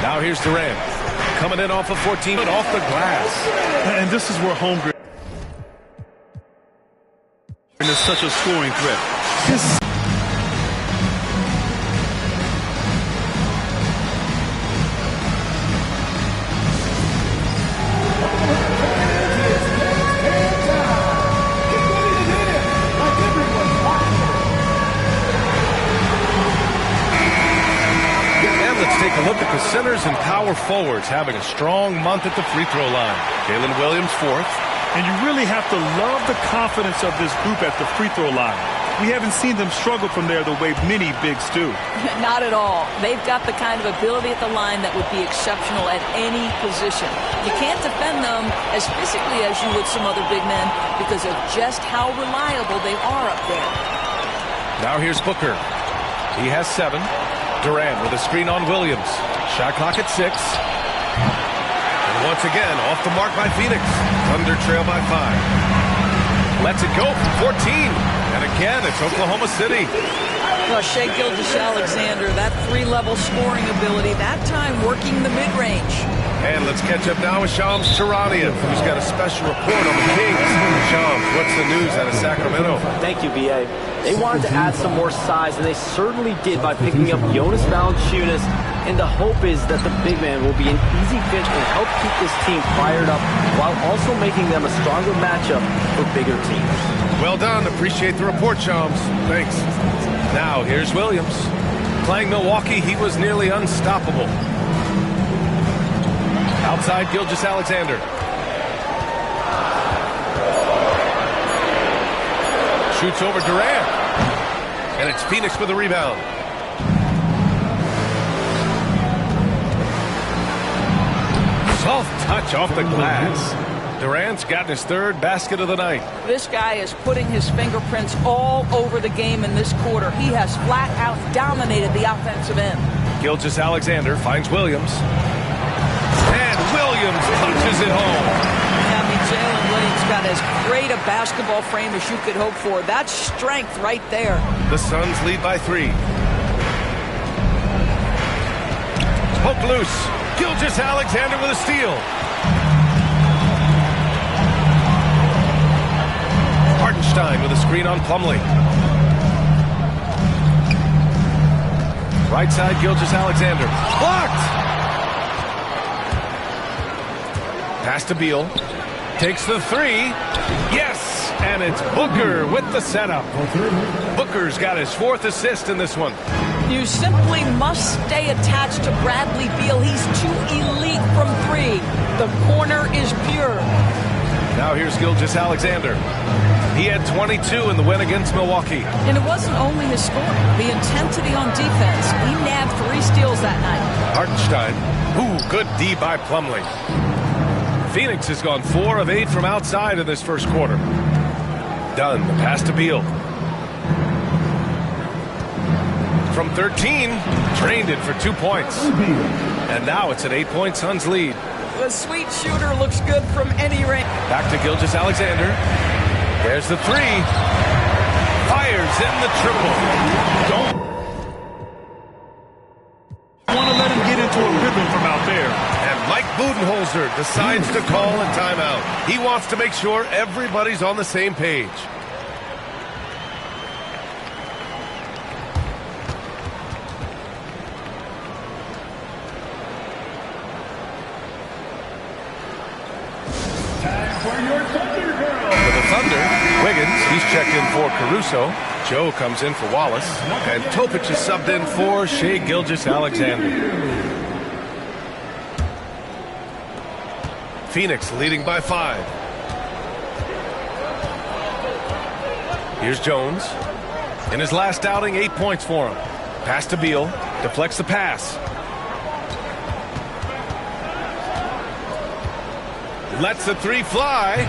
Now here's Durant. Coming in off of 14 and off the glass. And this is where Holmgren is such a scoring threat. Take a look at the centers and power forwards having a strong month at the free throw line. Jalen Williams, fourth. And you really have to love the confidence of this group at the free throw line. We haven't seen them struggle from there the way many bigs do. Not at all. They've got the kind of ability at the line that would be exceptional at any position. You can't defend them as physically as you would some other big men because of just how reliable they are up there. Now here's Booker. He has 7. Durant with a screen on Williams. Shot clock at 6. And once again, off the mark by Phoenix. Thunder trail by 5. Lets it go from 14. And again, it's Oklahoma City. Well, Shai Gilgeous-Alexander, that 3-level scoring ability, that time working the mid-range. And let's catch up now with Shams Charania, who's got a special report on the Kings. Shams, what's the news out of Sacramento? Thank you, B.A. They wanted to add some more size, and they certainly did by picking up Jonas Valanciunas. And the hope is that the big man will be an easy fit and help keep this team fired up while also making them a stronger matchup for bigger teams. Well done. Appreciate the report, Shams. Thanks. Now, here's Williams. Playing Milwaukee, he was nearly unstoppable. Outside, Gilgeous-Alexander. Shoots over Durant. And it's Phoenix with the rebound. Soft touch off the glass. Durant's gotten his 3rd basket of the night. This guy is putting his fingerprints all over the game in this quarter. He has flat out dominated the offensive end. Gilgeous-Alexander finds Williams. And Williams punches it home. Yeah, I mean, Jalen Williams got as great a basketball frame as you could hope for. That's strength right there. The Suns lead by 3. Poked loose. Gilgeous-Alexander with a steal. Hartenstein with a screen on Plumlee. Right side, Gilgeous-Alexander. Blocked! Pass to Beal. Takes the 3. Yes! And it's Booker with the setup. Booker's got his 4th assist in this one. You simply must stay attached to Bradley Beal. He's too elite from 3. The corner is pure. Now here's Gilgeous-Alexander. He had 22 in the win against Milwaukee. And it wasn't only his scoring. The intensity on defense. He nabbed 3 steals that night. Hartenstein. Ooh, good D by Plumlee. Phoenix has gone 4 of 8 from outside in this first quarter. Dunn, the pass to Beal. From 13, drained it for 2 points. And now it's an 8-point Suns lead. The sweet shooter looks good from any range. Back to Gilgeous-Alexander. There's the 3. Fires in the triple. Don't want to let him get into a rhythm from out there. And Mike Budenholzer decides to call a timeout. He wants to make sure everybody's on the same page. For the Thunder, Wiggins, he's checked in for Caruso. Joe comes in for Wallace. And Topic is subbed in for Shai Gilgeous-Alexander. Phoenix leading by 5. Here's Jones. In his last outing, 8 points for him. Pass to Beal. Deflects the pass. Lets the 3 fly.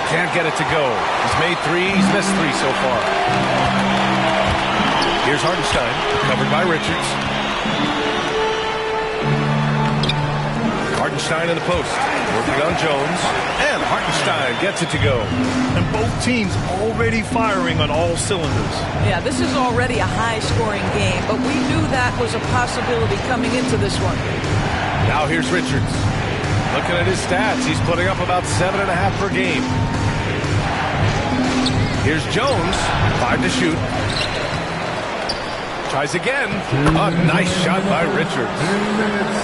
Can't get it to go. He's made 3. He's missed 3 so far. Here's Hartenstein, covered by Richards. Hartenstein in the post, working on Jones. And Hartenstein gets it to go. And both teams already firing on all cylinders. Yeah, this is already a high-scoring game, but we knew that was a possibility coming into this one. Now here's Richards. Looking at his stats, he's putting up about 7.5 per game. Here's Jones, 5 to shoot. Tries again. A nice shot by Richards.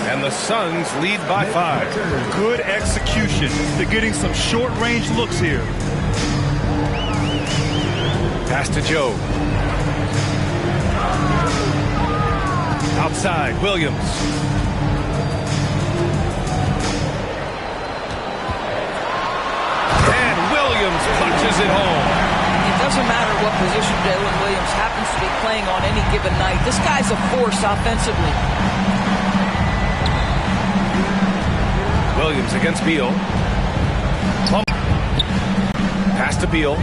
And the Suns lead by 5. Good execution. They're getting some short-range looks here. Pass to Joe. Outside, Williams. And Williams punches it home. It doesn't matter what position Jalen Williams happens to be playing on any given night. This guy's a force offensively. Williams against Beal. Pass to Beal.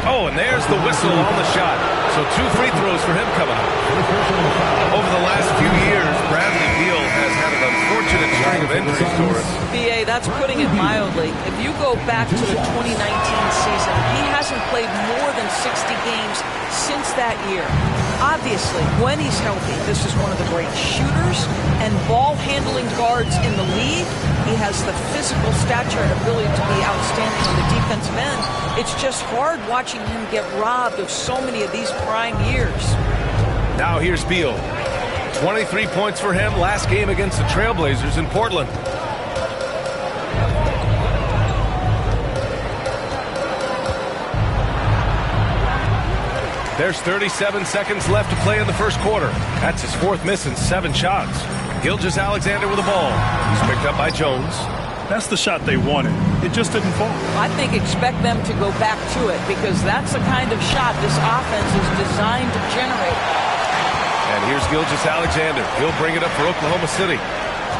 Oh, and there's the whistle on the shot. So 2 free throws for him coming up. Over the last few years, Bradley Beal has had an unfortunate string of injuries, Doris. BA, that's putting it mildly. If you go back to the 2019 season, he hasn't played more than 60 games since that year. Obviously, when he's healthy, this is one of the great shooters and ball-handling guards in the league. He has the physical stature and ability to be outstanding on the defensive end. It's just hard watching him get robbed of so many of these prime years. Now here's Beal. 23 points for him last game against the Trailblazers in Portland. There's 37 seconds left to play in the first quarter. That's his 4th miss in 7 shots. Gilgeous-Alexander with the ball. He's picked up by Jones. That's the shot they wanted. It just didn't fall. I think expect them to go back to it because that's the kind of shot this offense is designed to generate. And here's Gilgeous-Alexander. He'll bring it up for Oklahoma City.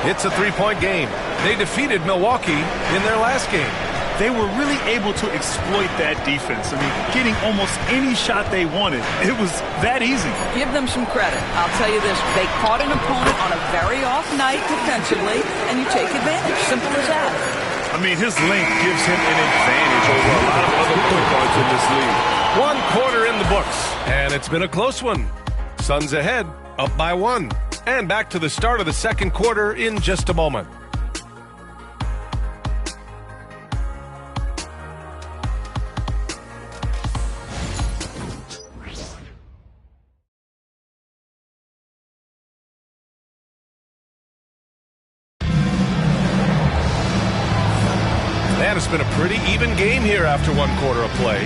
It's a 3-point game. They defeated Milwaukee in their last game. They were really able to exploit that defense. I mean, getting almost any shot they wanted. It was that easy. Give them some credit. I'll tell you this. They caught an opponent on a very off night defensively, and you take advantage. Simple as that. I mean, his length gives him an advantage over a lot of other point guards in this league. 1 quarter in the books, and it's been a close one. Suns ahead, up by 1. And back to the start of the second quarter in just a moment. Man, it's been a pretty even game here after 1 quarter of play.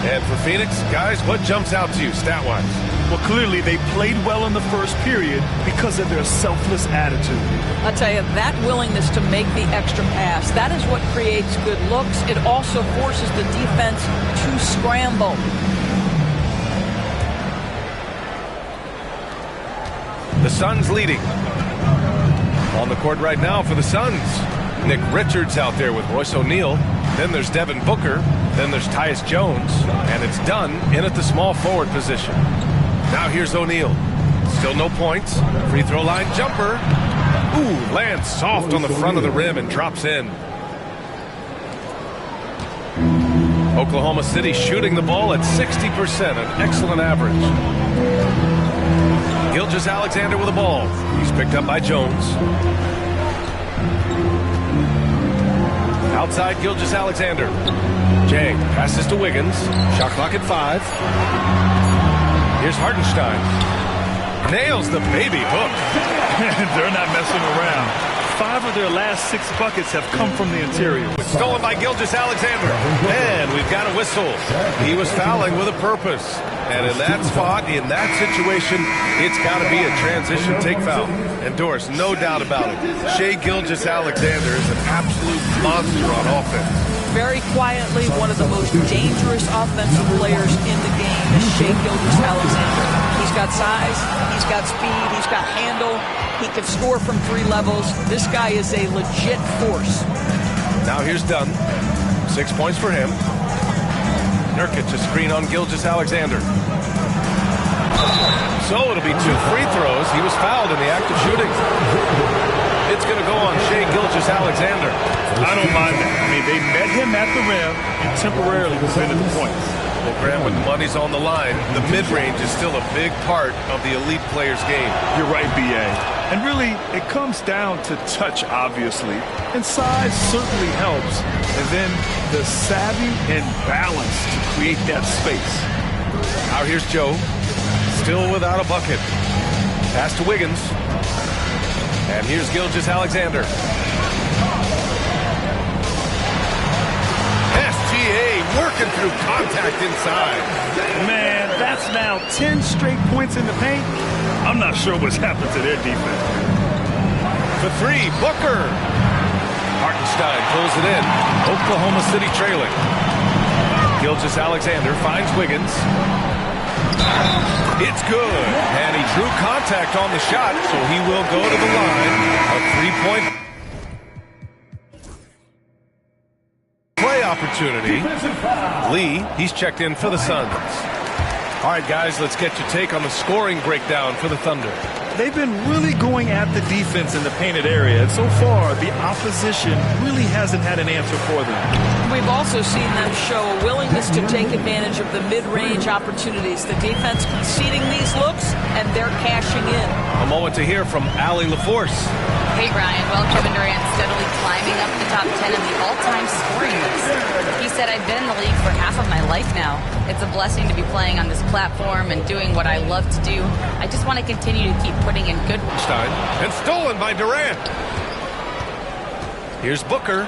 And for Phoenix, guys, what jumps out to you stat-wise? Well, clearly they played well in the first period because of their selfless attitude. I'll tell you, that willingness to make the extra pass, that is what creates good looks. It also forces the defense to scramble. The Suns leading. On the court right now for the Suns. Nick Richards out there with Royce O'Neal. Then there's Devin Booker. Then there's Tyus Jones. And it's Dunn in at the small forward position. Now here's O'Neal. Still no points. Free throw line jumper. Ooh, lands soft on the front of the rim and drops in. Oklahoma City shooting the ball at 60%, an excellent average. Gilgeous-Alexander with the ball. He's picked up by Jones. Outside Gilgeous-Alexander. Jay passes to Wiggins. Shot clock at 5. Here's Hartenstein. Nails the baby hook. They're not messing around. 5 of their last 6 buckets have come from the interior. Stolen by Gilgeous-Alexander. And we've got a whistle. He was fouling with a purpose. And in that spot, in that situation, it's got to be a transition take foul. And Doris, no doubt about it, Shai Gilgeous-Alexander is an absolute monster on offense. Very quietly, one of the most dangerous offensive players in the game is Shai Gilgeous-Alexander. He's got size, he's got speed, he's got handle. He can score from 3 levels. This guy is a legit force. Now here's Dunn. 6 points for him. Nurkic a screen on Gilgeous-Alexander. So it'll be 2 free throws. He was fouled in the act of shooting. It's going to go on Shai Gilgeous-Alexander. I don't mind that. I mean, they met him at the rim and temporarily prevented the points. Well, Graham, when money's on the line, the mid-range is still a big part of the elite player's game. You're right, B.A. And really, it comes down to touch, obviously. And size certainly helps. And then the savvy and balance to create that space. Now here's Joe. Still without a bucket. Pass to Wiggins. And here's Gilgeous-Alexander. SGA working through contact inside. Man, that's now 10 straight points in the paint. I'm not sure what's happened to their defense. For three, Booker. Hartenstein pulls it in. Oklahoma City trailing. Gilgeous-Alexander finds Wiggins. It's good. And he drew contact on the shot, so he will go to the line. A three-point play opportunity. Lee, he's checked in for the Suns. All right, guys, let's get your take on the scoring breakdown for the Thunder. They've been really going at the defense in the painted area, and so far, the opposition really hasn't had an answer for them. We've also seen them show a willingness to take advantage of the mid-range opportunities. The defense conceding these looks, and they're cashing in. A moment to hear from Allie LaForce. Hey, Ryan. Well, Kevin Durant steadily climbing up the top 10 in the all-time scoring list. He said, I've been in the league for half of my life now. It's a blessing to be playing on this platform and doing what I love to do. I just want to continue to keep putting in good work. Stein, and stolen by Durant. Here's Booker.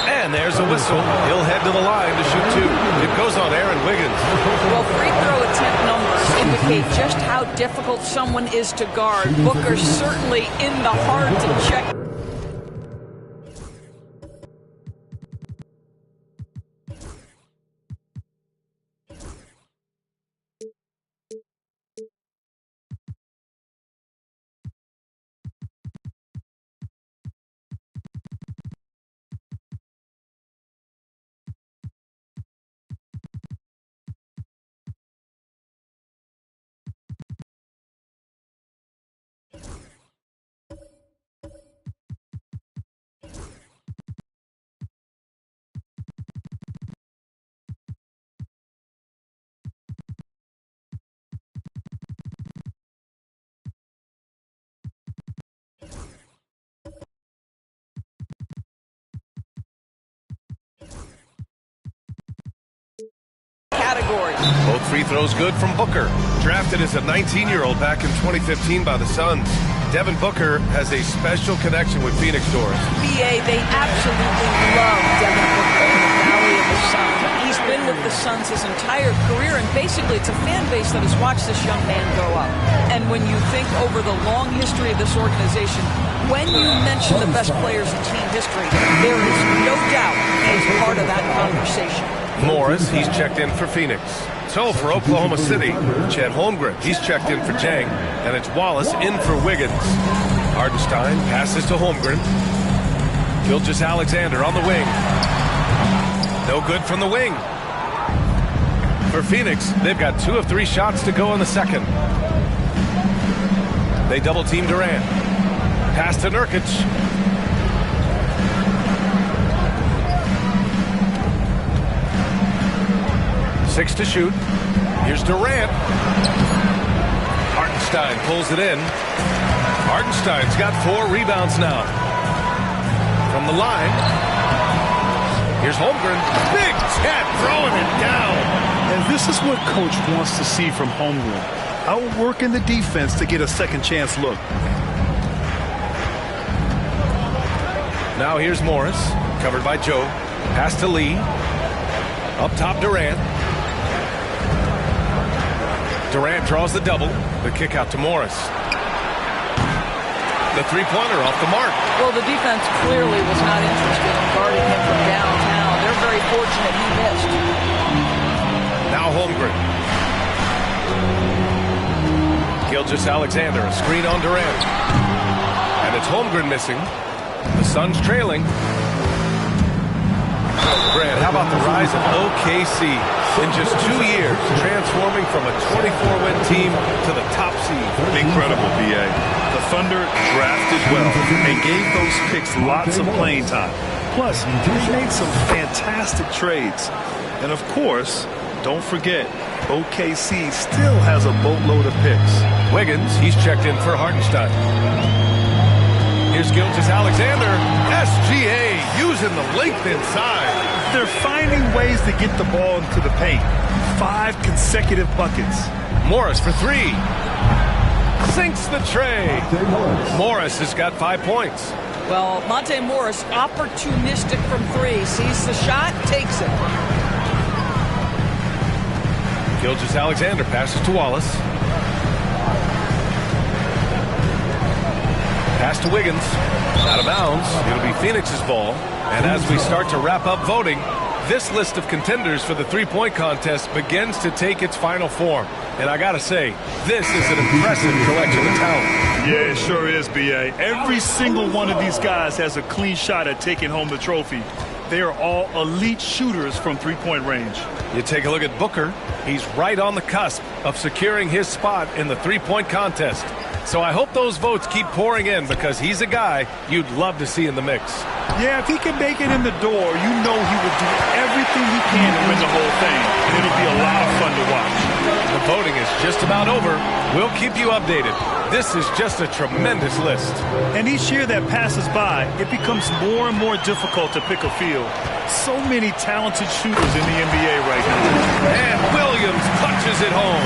And there's a whistle. He'll head to the line to shoot two. It goes on Aaron Wiggins. Well, free throw attempt numbers indicate just how difficult someone is to guard. Booker's certainly in the hard-to-check. Category. Both free throws good from Booker. Drafted as a 19-year-old back in 2015 by the Suns, Devin Booker has a special connection with Phoenix Doors. BA, they absolutely love Devin Booker in the Valley of the Sun. He's been with the Suns his entire career, and basically it's a fan base that has watched this young man grow up. And when you think over the long history of this organization, when you mention the best players in team history, there is no doubt he's part of that conversation. Morris, he's checked in for Phoenix. So for Oklahoma City, Chet Holmgren, he's checked in for Jang, and it's Wallace in for Wiggins. Hartenstein passes to Holmgren. Gilgeous-Alexander on the wing. No good from the wing. For Phoenix, they've got 2 of 3 shots to go in the second. They double-team Durant. Pass to Nurkic. 6 to shoot. Here's Durant. Hartenstein pulls it in. Hartenstein's got 4 rebounds now. From the line. Here's Holmgren. Big Chet throwing it down. And this is what Coach wants to see from Holmgren. Outworking the defense to get a second chance look. Now here's Morris. Covered by Joe. Pass to Lee. Up top Durant. Durant draws the double. The kick out to Morris. The three-pointer off the mark. Well, the defense clearly was not interested in guarding him from downtown. They're very fortunate he missed. Now Holmgren. Gilgeous-Alexander, a screen on Durant. And it's Holmgren missing. The Suns trailing. Grant, how about the rise of OKC? In just 2 years, transforming from a 24-win team to the top seed. Incredible, B.A. The Thunder drafted well and gave those picks lots of playing time. Plus, they made some fantastic trades. And, of course, don't forget, OKC still has a boatload of picks. Wiggins, he's checked in for Hartenstein. Here's Gilgeous-Alexander. SGA using the length inside. They're finding ways to get the ball into the paint. 5 consecutive buckets. Morris for 3. Sinks the tray. Morris has got 5 points. Well, Monte Morris, opportunistic from 3. Sees the shot, takes it. Gilgeous-Alexander passes to Wallace. Pass to Wiggins. Out of bounds. It'll be Phoenix's ball. And as we start to wrap up voting, this list of contenders for the three-point contest begins to take its final form. And I gotta say, this is an impressive collection of talent. Yeah, it sure is, B.A. Every single one of these guys has a clean shot at taking home the trophy. They are all elite shooters from three-point range. You take a look at Booker. He's right on the cusp of securing his spot in the three-point contest. So I hope those votes keep pouring in because he's a guy you'd love to see in the mix. Yeah, if he can make it in the door, you know he will do everything he can to win the whole thing. And it'll be a lot of fun to watch. The voting is just about over. We'll keep you updated. This is just a tremendous list. And each year that passes by, it becomes more and more difficult to pick a field. So many talented shooters in the NBA right now. And Williams punches it home.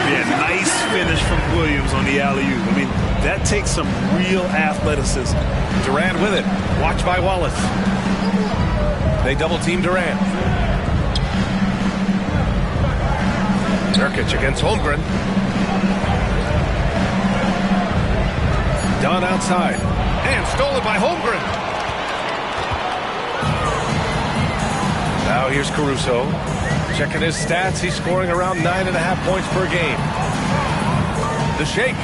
Yeah, nice finish from Williams on the alley-oop. I mean, that takes some real athleticism. Durant with it. Watched by Wallace. They double-team Durant. Nurkic against Holmgren. Dunn outside. And stolen by Holmgren. Now here's Caruso. Checking his stats. He's scoring around 9.5 points per game. The shake.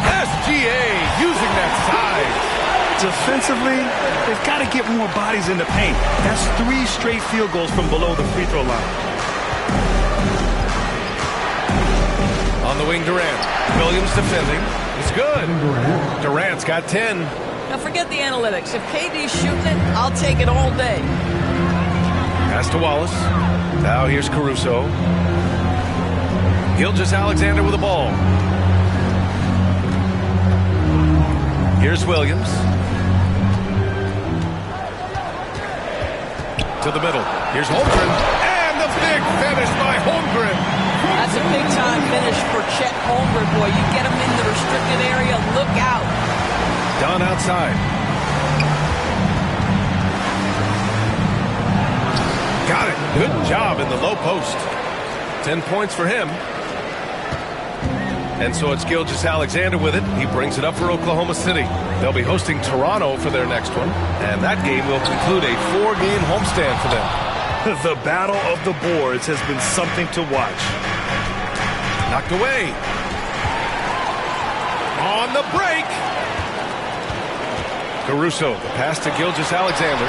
SGA using that size. Defensively, they've got to get more bodies in the paint. That's 3 straight field goals from below the free throw line. On the wing, Durant. Williams defending. It's good. Durant's got 10. Now forget the analytics. If KD's shooting it, I'll take it all day. Pass to Wallace. Now here's Caruso. Gilgeous-Alexander with the ball. Here's Williams. To the middle. Here's Holmgren. And the big finish by Holmgren. That's a big-time finish for Chet Holmgren, boy. You get him in the restricted area, look out. Dunn outside. Got it. Good job in the low post. 10 points for him. And so it's Gilgeous-Alexander with it. He brings it up for Oklahoma City. They'll be hosting Toronto for their next one. And that game will conclude a 4-game homestand for them. The battle of the boards has been something to watch. Knocked away. On the break. Caruso, the pass to Gilgeous-Alexander.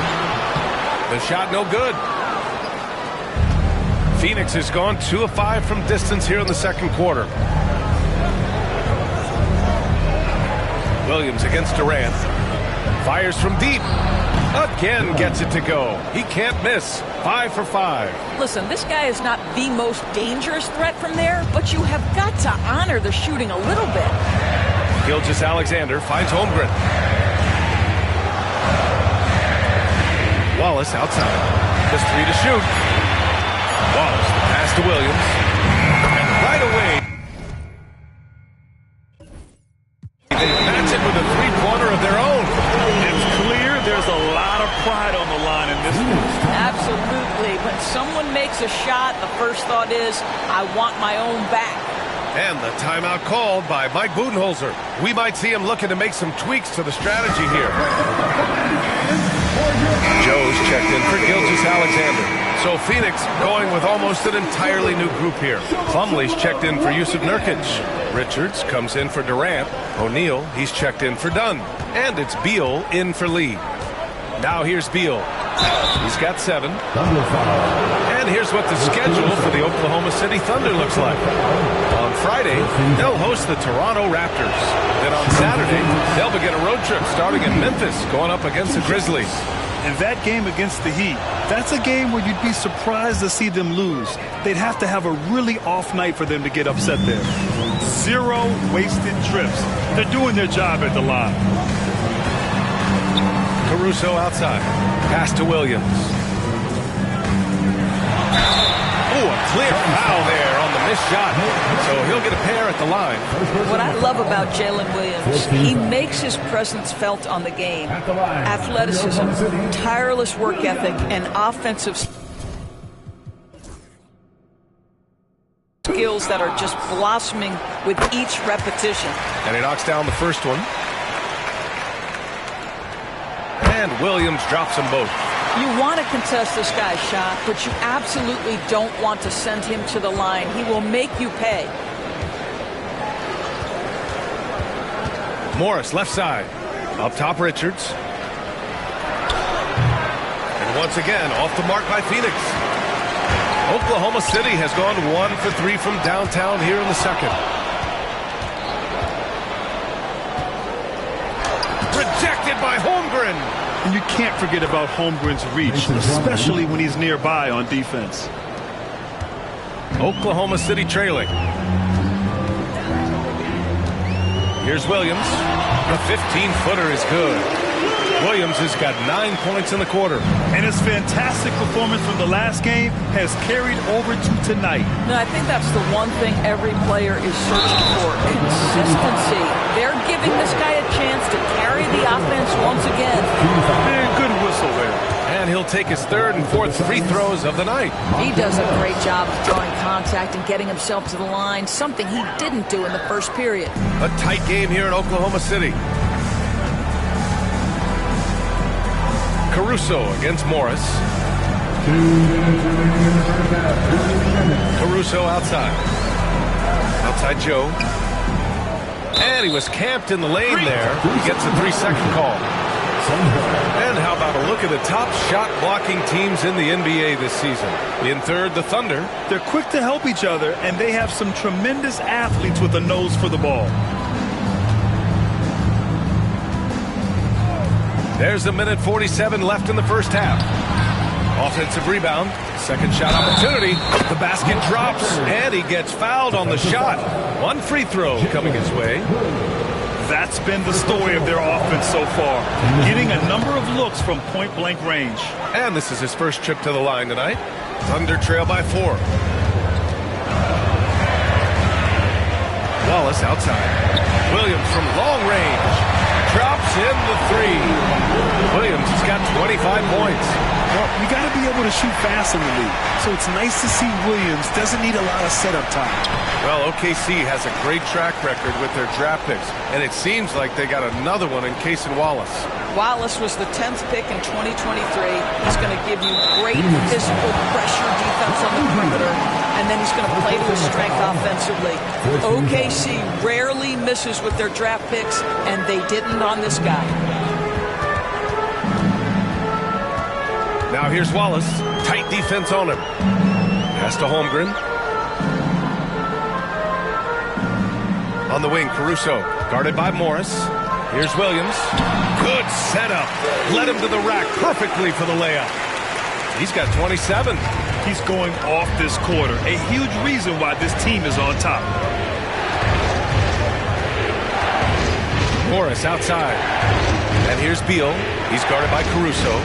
The shot no good. Phoenix has gone 2 of 5 from distance here in the second quarter. Williams against Durant. Fires from deep. Again gets it to go. He can't miss. 5 for 5. Listen, this guy is not the most dangerous threat from there, but you have got to honor the shooting a little bit. Gilgeous-Alexander finds Holmgren. Wallace outside. Just 3 to shoot. Wallace, the pass to Williams. And right away, they match it with a three-pointer of their own. It's clear there's a lot of pride on the line in this one. Absolutely. When someone makes a shot, the first thought is, I want my own back. And the timeout called by Mike Budenholzer. We might see him looking to make some tweaks to the strategy here. Joe's checked in for Gilgeous-Alexander. So Phoenix going with almost an entirely new group here. Plumlee's checked in for Jusuf Nurkic. Richards comes in for Durant. O'Neal, he's checked in for Dunn. And it's Beal in for Lee. Now here's Beal. He's got 7. And here's what the schedule for the Oklahoma City Thunder looks like. On Friday, they'll host the Toronto Raptors. Then on Saturday, they'll begin a road trip starting in Memphis, going up against the Grizzlies. And that game against the Heat, that's a game where you'd be surprised to see them lose. They'd have to have a really off night for them to get upset there. 0 wasted trips. They're doing their job at the line. Caruso outside. Pass to Williams. Oh, a clear foul there on the missed shot. So he'll get a pair at the line. What I love about Jalen Williams, he makes his presence felt on the game. Athleticism, tireless work ethic, and offensive skills that are just blossoming with each repetition. And he knocks down the first one. And Williams drops them both. You want to contest this guy's shot, but you absolutely don't want to send him to the line. He will make you pay. Morris, left side. Up top, Richards. And once again, off the mark by Phoenix. Oklahoma City has gone 1 for 3 from downtown here in the second. Rejected by Holmgren. And you can't forget about Holmgren's reach, especially when he's nearby on defense. Oklahoma City trailing. Here's Williams. The 15-footer is good. Williams has got 9 points in the quarter. And his fantastic performance from the last game has carried over to tonight. No, I think that's the one thing every player is searching for, consistency. They're giving this guy a chance to carry the offense once again. And good whistle there. And he'll take his 3rd and 4th free throws of the night. He does a great job of drawing contact and getting himself to the line, something he didn't do in the first period. A tight game here in Oklahoma City. Caruso against Morris. Caruso outside. Outside Joe. And he was camped in the lane there. He gets a 3-second call. And how about a look at the top shot blocking teams in the NBA this season? In third, the Thunder. They're quick to help each other, and they have some tremendous athletes with a nose for the ball. There's 1:47 left in the first half. Offensive rebound. Second shot opportunity. The basket drops, and he gets fouled on the shot. 1 free throw coming his way. That's been the story of their offense so far. Getting a number of looks from point-blank range. And this is his first trip to the line tonight. Thunder trail by 4. Wallace outside. Williams from long range. Drops in the 3. Williams has got 25 points. Well, you got to be able to shoot fast in the league. So it's nice to see Williams doesn't need a lot of setup time. Well, OKC has a great track record with their draft picks, and it seems like they got another one in Cason Wallace. Wallace was the 10th pick in 2023. He's going to give you great physical pressure defense on the perimeter, and then he's going to play to his strength offensively. OKC rarely misses with their draft picks, and they didn't on this guy. Now here's Wallace. Tight defense on him. Pass to Holmgren. On the wing, Caruso. Guarded by Morris. Here's Williams. Good setup. Led him to the rack perfectly for the layup. He's got 27. He's going off this quarter. A huge reason why this team is on top. Morris outside. And here's Beal. He's guarded by Caruso.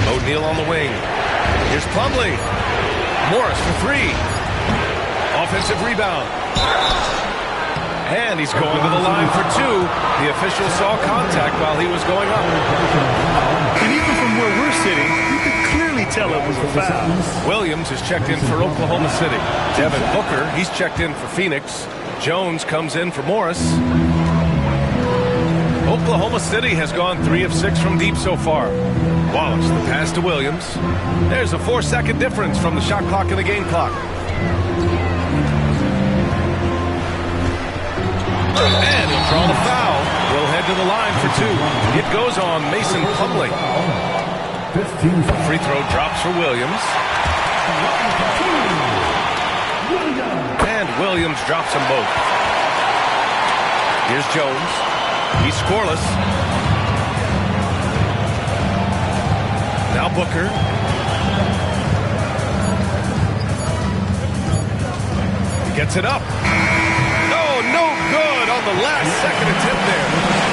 O'Neal on the wing. Here's Plumlee. Morris for 3. Offensive rebound. And he's going to the line for 2. The official saw contact while he was going up. And even from where we're sitting, you could clearly tell it was a foul. Williams is checked in for Oklahoma City. Devin Booker, he's checked in for Phoenix. Jones comes in for Morris. Oklahoma City has gone 3 of 6 from deep so far. Wallace, the pass to Williams. There's a 4-second difference from the shot clock and the game clock. And he'll draw the foul. We'll head to the line for two. It goes on Mason Plumlee. Free throw drops for Williams. And Williams drops them both. Here's Jones. He's scoreless. Now Booker. He gets it up. No good on the last second attempt there.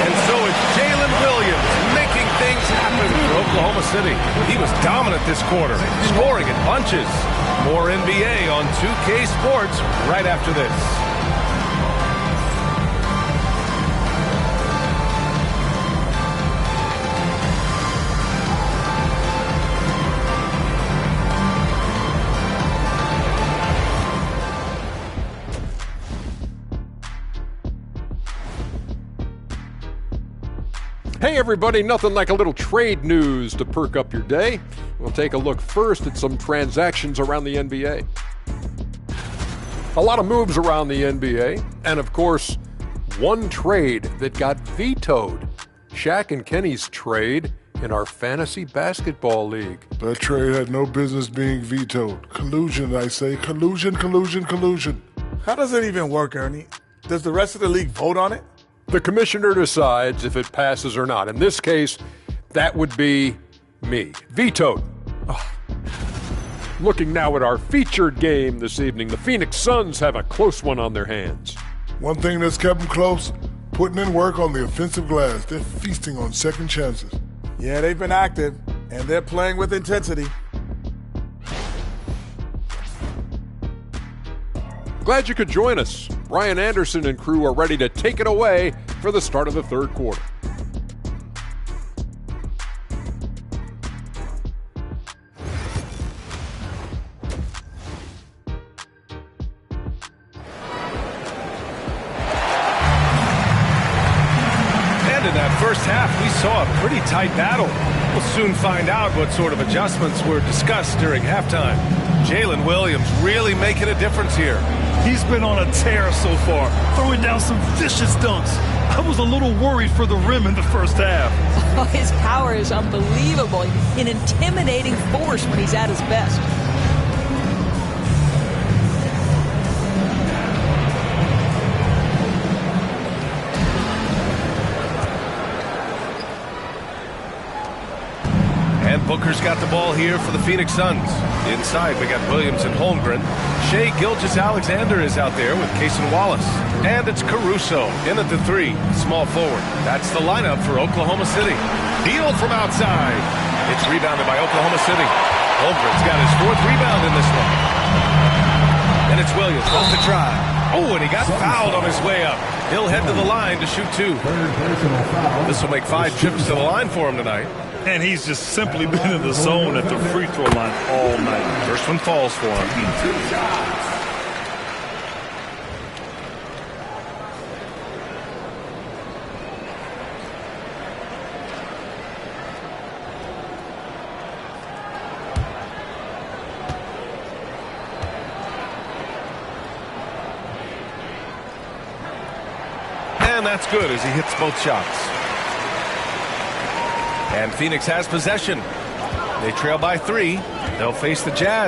And so it's Jalen Williams making things happen for Oklahoma City. He was dominant this quarter, scoring in bunches. More NBA on 2K Sports right after this. Hey everybody, nothing like a little trade news to perk up your day. We'll take a look first at some transactions around the NBA. A lot of moves around the NBA, and of course, one trade that got vetoed. Shaq and Kenny's trade in our fantasy basketball league. That trade had no business being vetoed. Collusion, I say. Collusion. How does it even work, Ernie? Does the rest of the league vote on it? The commissioner decides if it passes or not. In this case, that would be me. Vetoed. Oh. Looking now at our featured game this evening, the Phoenix Suns have a close one on their hands. One thing that's kept them close, putting in work on the offensive glass. They're feasting on second chances. Yeah, they've been active, and they're playing with intensity. Glad you could join us. Brian Anderson and crew are ready to take it away for the start of the third quarter. And in that first half, we saw a pretty tight battle. We'll soon find out what sort of adjustments were discussed during halftime. Jalen Williams really making a difference here. He's been on a tear so far, throwing down some vicious dunks. I was a little worried for the rim in the first half. Oh, his power is unbelievable. An intimidating force when he's at his best. And Booker's got the ball here for the Phoenix Suns. Inside, we got Williams and Holmgren. Shai Gilgeous-Alexander is out there with Cason Wallace. And it's Caruso in at the three, small forward. That's the lineup for Oklahoma City. Deal from outside. It's rebounded by Oklahoma City. Holmgren's got his fourth rebound in this one. And it's Williams off the try. Oh, and he got fouled on his way up. He'll head to the line to shoot two. This will make 5 trips to the line for him tonight. And he's just simply been in the zone at the free throw line all night. First one falls for him. And that's good as he hits both shots. And Phoenix has possession. They trail by 3. They'll face the Jazz.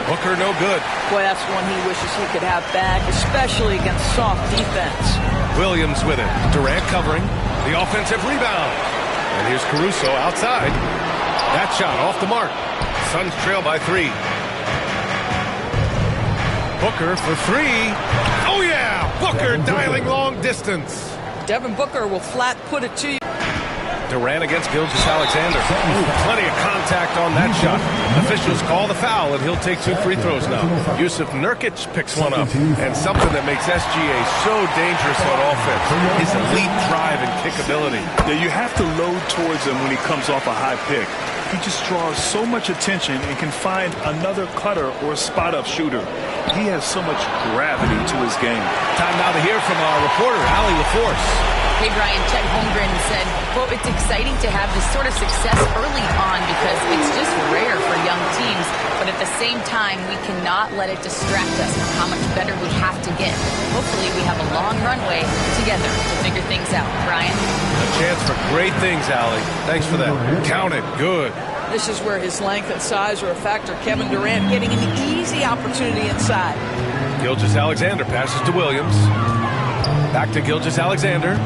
Booker no good. Boy, that's one he wishes he could have back, especially against soft defense. Williams with it. Durant covering. The offensive rebound. And here's Caruso outside. That shot off the mark. Suns trail by 3. Booker for 3. Oh, yeah! Booker dialing long distance. Devin Booker will flat put it to you. Durant against Gilgeous-Alexander. Plenty of contact on that shot. Officials call the foul, and he'll take 2 free throws now. Yusuf Nurkic picks one up, and something that makes SGA so dangerous on offense, his elite drive and kick ability. Yeah, you have to load towards him when he comes off a high pick. He just draws so much attention and can find another cutter or spot-up shooter. He has so much gravity to his game. Time now to hear from our reporter, Allie LaForce. Hey, Brian, Chet Holmgren said, quote, "It's exciting to have this sort of success early on because it's just rare for young teams. But at the same time, we cannot let it distract us from how much better we have to get. Hopefully, we have a long runway together to figure things out." Brian? A chance for great things, Allie. Thanks for that. Count it. Good. This is where his length and size are a factor. Kevin Durant getting an easy opportunity inside. Gilgeous-Alexander passes to Williams. Back to Gilgeous-Alexander.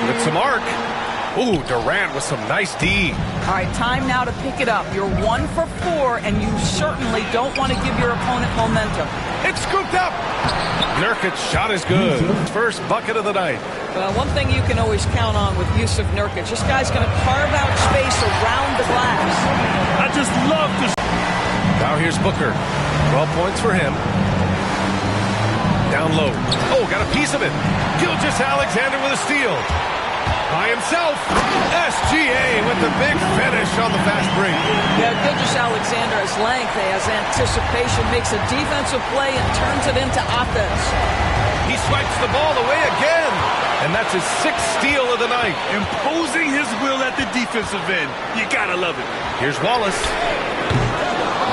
With some arc. Ooh, Durant with some nice D. All right, time now to pick it up. You're 1 for 4, and you certainly don't want to give your opponent momentum. It's scooped up. Nurkic's shot is good. First bucket of the night. Well, one thing you can always count on with Yusuf Nurkic, this guy's going to carve out space around the glass. I just love this. Now here's Booker. 12 points for him. Down low. Oh, got a piece of it. Gilgeous-Alexander with a steal. By himself. SGA with the big finish on the fast break. Yeah, Gilgeous-Alexander has length, he has anticipation, makes a defensive play and turns it into offense. He swipes the ball away again. And that's his 6th steal of the night. Imposing his will at the defensive end. You gotta love it. Here's Wallace.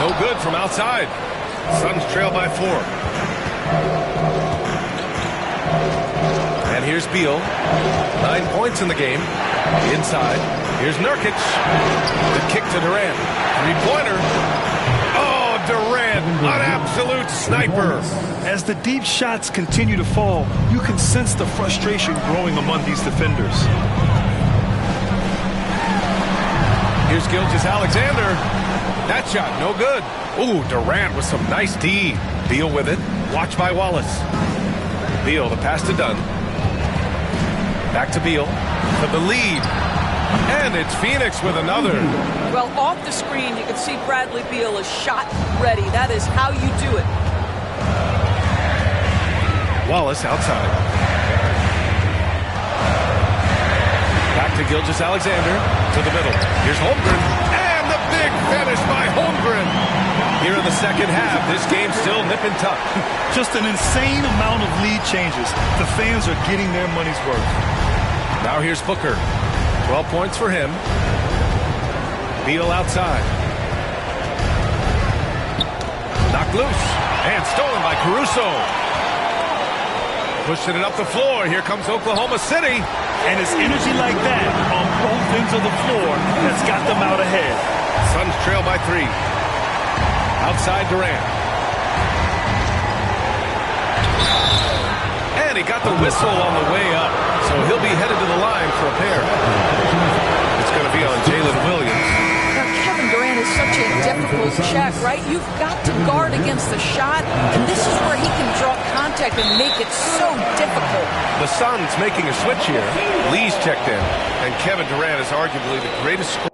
No good from outside. Suns trail by 4. And here's Beal. 9 points in the game. Inside. Here's Nurkic. The kick to Durant. 3-pointer. Oh, Durant. An absolute sniper. As the deep shots continue to fall, you can sense the frustration growing among these defenders. Here's Gilgeous-Alexander. That shot, no good. Ooh, Durant with some nice D. Beal with it. Watched by Wallace. Beal, the pass to Dunn. Back to Beal. For the lead. And it's Phoenix with another. Well, off the screen, you can see Bradley Beal is shot ready. That is how you do it. Wallace outside. Back to Gilgeous-Alexander. To the middle. Here's Holmgren. And the big finish by Holmgren. Here in the second half, this game's still nip and tuck. Just an insane amount of lead changes. The fans are getting their money's worth. Now here's Booker. 12 points for him. Beal outside. Knocked loose. And stolen by Caruso. Pushing it up the floor. Here comes Oklahoma City. And it's energy like that on both ends of the floor that's got them out ahead. Suns trail by 3. Outside Durant. And he got the whistle on the way up. So he'll be headed to the line for a pair. It's going to be on Jalen Williams. Now, Kevin Durant is such a difficult check, right? You've got to guard against the shot, and this is where he can draw contact and make it so difficult. The Suns making a switch here. Lee's checked in, and Kevin Durant is arguably the greatest scorer.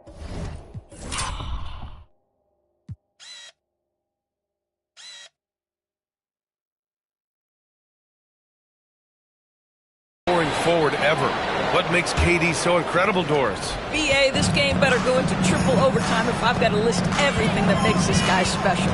Forward ever. What makes KD so incredible, Doris? BA, this game better go into triple overtime if I've got to list everything that makes this guy special.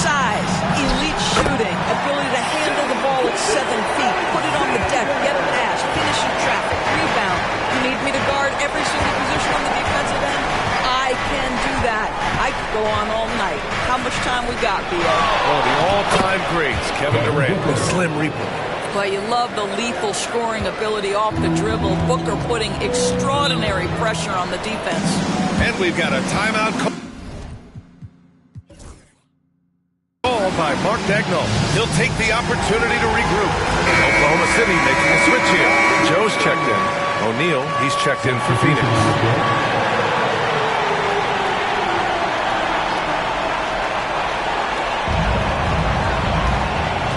Size, elite shooting, ability to handle the ball at 7 feet, put it on the deck, get a pass, finish in traffic, rebound. You need me to guard every single position on the defensive end? I can do that. I could go on all night. How much time we got, BA? One of the all-time greats, Kevin Durant, the Slim Reaper. Well, you love the lethal scoring ability off the dribble. Booker putting extraordinary pressure on the defense. And we've got a timeout called by Mark Daigneault. He'll take the opportunity to regroup. Oklahoma City making a switch here. Joe's checked in. O'Neal, he's checked in for Phoenix.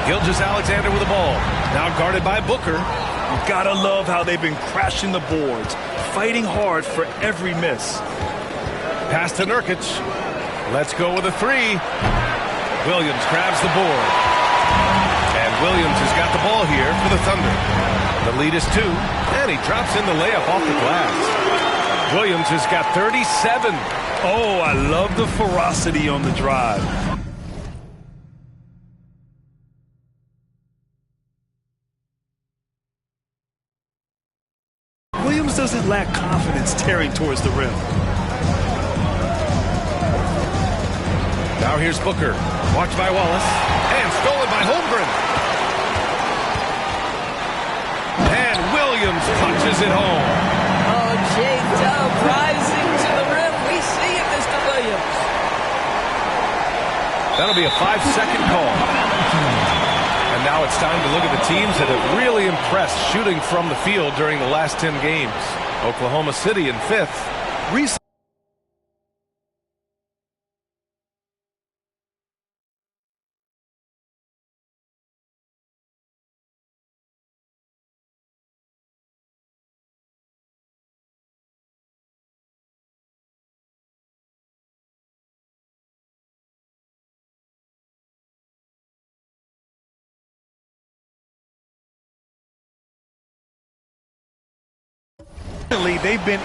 Gilgeous-Alexander with the ball. Now guarded by Booker. You gotta love how they've been crashing the boards, fighting hard for every miss. Pass to Nurkic. Let's go with a three. Williams grabs the board. And Williams has got the ball here for the Thunder. The lead is 2, and he drops in the layup off the glass. Williams has got 37. Oh, I love the ferocity on the drive. Williams doesn't lack confidence tearing towards the rim. Now here's Booker. Watched by Wallace. And stolen by Holmgren. And Williams punches it home. Oh, J-Dub rising to the rim. We see it, Mr. Williams. That'll be a 5-second call. And now it's time to look at the teams that have really impressed shooting from the field during the last 10 games. Oklahoma City in 5th. They've been